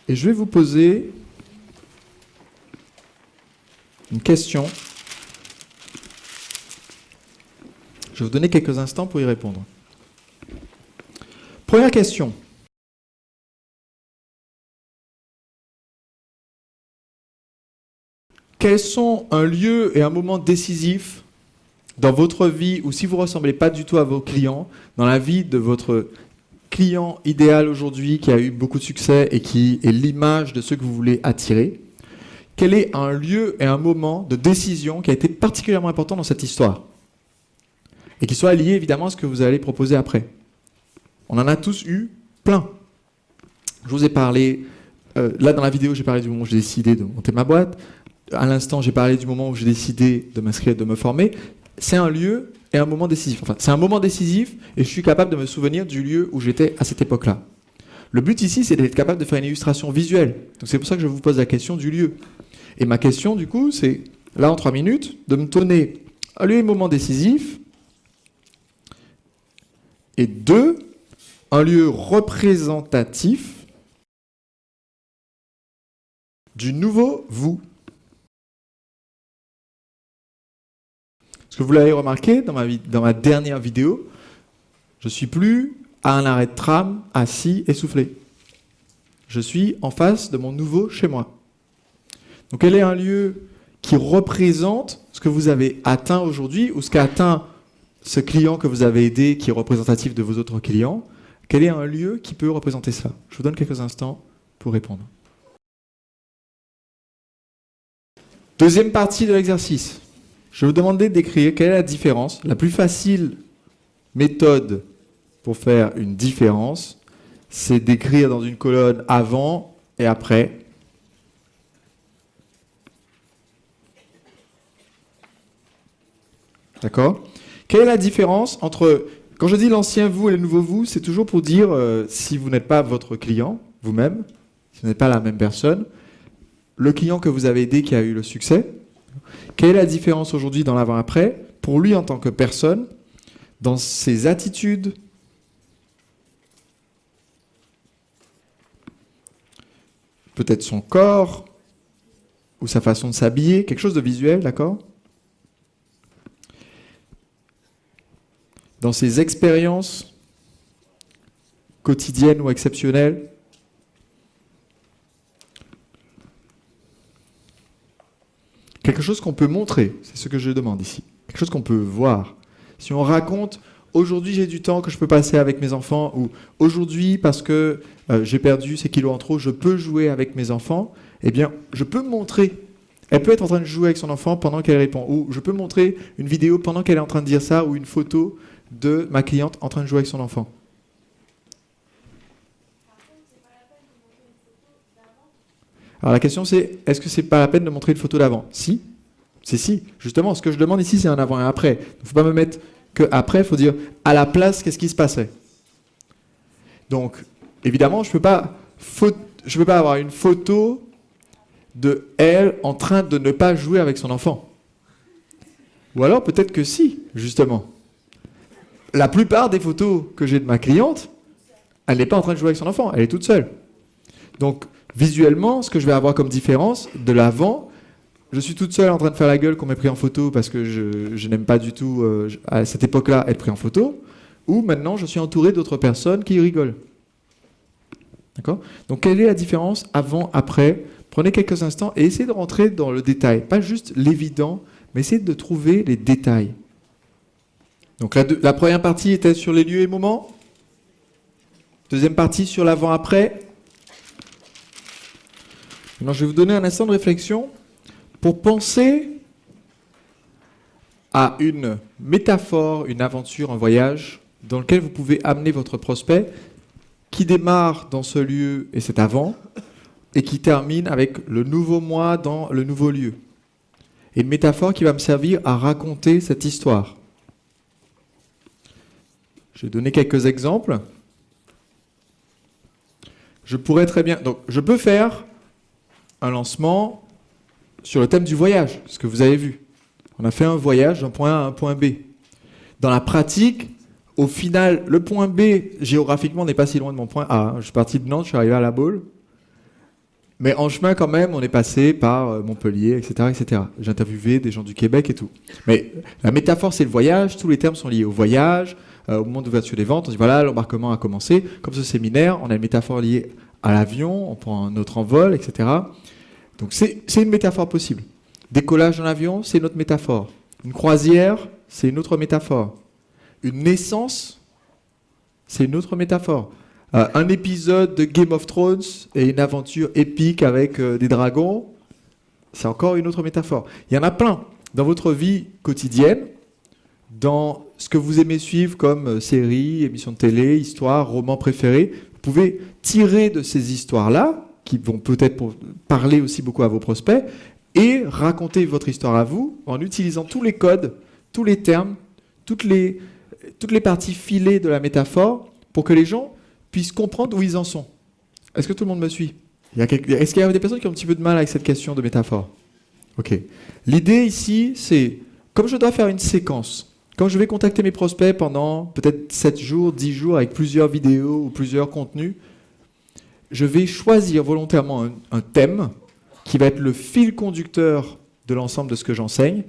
Et je vais vous poser une question. Je vais vous donner quelques instants pour y répondre. Première question. Quels sont un lieu et un moment décisif dans votre vie où si vous ne ressemblez pas du tout à vos clients, dans la vie de votre client idéal aujourd'hui qui a eu beaucoup de succès et qui est l'image de ceux que vous voulez attirer, quel est un lieu et un moment de décision qui a été particulièrement important dans cette histoire et qui soit lié évidemment à ce que vous allez proposer après? On en a tous eu plein. Je vous ai parlé, là dans la vidéo j'ai parlé du moment où j'ai décidé de monter ma boîte. À l'instant, j'ai parlé du moment où j'ai décidé de m'inscrire, de me former. C'est un lieu et un moment décisif. Enfin, c'est un moment décisif et je suis capable de me souvenir du lieu où j'étais à cette époque-là. Le but ici, c'est d'être capable de faire une illustration visuelle. Donc c'est pour ça que je vous pose la question du lieu. Et ma question, du coup, c'est, là en 3 minutes, de me donner un lieu et un moment décisif et 2, un lieu représentatif du nouveau vous. Parce que vous l'avez remarqué dans ma dernière vidéo, je ne suis plus à un arrêt de tram, assis, essoufflé. Je suis en face de mon nouveau chez moi. Donc quel est un lieu qui représente ce que vous avez atteint aujourd'hui ou ce qu'a atteint ce client que vous avez aidé qui est représentatif de vos autres clients? Quel est un lieu qui peut représenter cela? Je vous donne quelques instants pour répondre. Deuxième partie de l'exercice. Je vais vous demander d'écrire quelle est la différence. La plus facile méthode pour faire une différence, c'est d'écrire dans une colonne avant et après. D'accord? Quelle est la différence entre, quand je dis l'ancien vous et le nouveau vous, c'est toujours pour dire si vous n'êtes pas votre client, vous-même, si vous n'êtes pas la même personne, le client que vous avez aidé qui a eu le succès. Quelle est la différence aujourd'hui dans l'avant-après pour lui en tant que personne, dans ses attitudes, peut-être son corps, ou sa façon de s'habiller, quelque chose de visuel, d'accord? Dans ses expériences quotidiennes ou exceptionnelles, quelque chose qu'on peut montrer, c'est ce que je demande ici. Quelque chose qu'on peut voir. Si on raconte, aujourd'hui j'ai du temps que je peux passer avec mes enfants, ou aujourd'hui parce que j'ai perdu ces kilos en trop, je peux jouer avec mes enfants, eh bien, je peux montrer. Elle peut être en train de jouer avec son enfant pendant qu'elle répond. Ou je peux montrer une vidéo pendant qu'elle est en train de dire ça, ou une photo de ma cliente en train de jouer avec son enfant. Alors la question c'est, est-ce que c'est pas la peine de montrer une photo d'avant? Si. C'est si. Justement, ce que je demande ici, c'est un avant et un après. Il ne faut pas me mettre que après, il faut dire à la place, qu'est-ce qui se passait? Donc, évidemment, je ne peux pas avoir une photo de elle en train de ne pas jouer avec son enfant. Ou alors peut-être que si, justement. La plupart des photos que j'ai de ma cliente, elle n'est pas en train de jouer avec son enfant, elle est toute seule. Donc, visuellement, ce que je vais avoir comme différence de l'avant, je suis toute seule en train de faire la gueule qu'on m'ait pris en photo parce que je n'aime pas du tout, à cette époque-là, être pris en photo, ou maintenant, je suis entouré d'autres personnes qui rigolent. D'accord? Donc, quelle est la différence avant, après? Prenez quelques instants et essayez de rentrer dans le détail. Pas juste l'évident, mais essayez de trouver les détails. Donc, la première partie était sur les lieux et moments. Deuxième partie sur l'avant-après. Maintenant, je vais vous donner un instant de réflexion pour penser à une métaphore, une aventure, un voyage dans lequel vous pouvez amener votre prospect qui démarre dans ce lieu et c'est avant et qui termine avec le nouveau moi dans le nouveau lieu. Et une métaphore qui va me servir à raconter cette histoire. Je vais donner quelques exemples. Je pourrais très bien... Donc, je peux faire un lancement sur le thème du voyage, ce que vous avez vu. On a fait un voyage d'un point A à un point B. Dans la pratique, au final, le point B, géographiquement, n'est pas si loin de mon point A. Je suis parti de Nantes, je suis arrivé à La Baule. Mais en chemin, quand même, on est passé par Montpellier, etc., etc. J'ai interviewé des gens du Québec et tout. Mais la métaphore, c'est le voyage. Tous les termes sont liés au voyage, au moment d'ouverture des ventes. On dit, voilà, l'embarquement a commencé. Comme ce séminaire, on a une métaphore liée à l'avion, on prend notre envol, etc. Donc, c'est une métaphore possible. Décollage dans l'avion, c'est une autre métaphore. Une croisière, c'est une autre métaphore. Une naissance, c'est une autre métaphore. Un épisode de Game of Thrones et une aventure épique avec des dragons, c'est encore une autre métaphore. Il y en a plein dans votre vie quotidienne, dans ce que vous aimez suivre comme séries, émissions de télé, histoires, romans préférés. Vous pouvez tirer de ces histoires-là, qui vont peut-être parler aussi beaucoup à vos prospects, et raconter votre histoire à vous en utilisant tous les codes, tous les termes, toutes les parties filées de la métaphore pour que les gens puissent comprendre où ils en sont. Est-ce que tout le monde me suit ? Est-ce qu'il y a des personnes qui ont un petit peu de mal avec cette question de métaphore ? Ok. L'idée ici, c'est, comme je dois faire une séquence, quand je vais contacter mes prospects pendant peut-être 7 jours, 10 jours, avec plusieurs vidéos ou plusieurs contenus, je vais choisir volontairement un thème qui va être le fil conducteur de l'ensemble de ce que j'enseigne.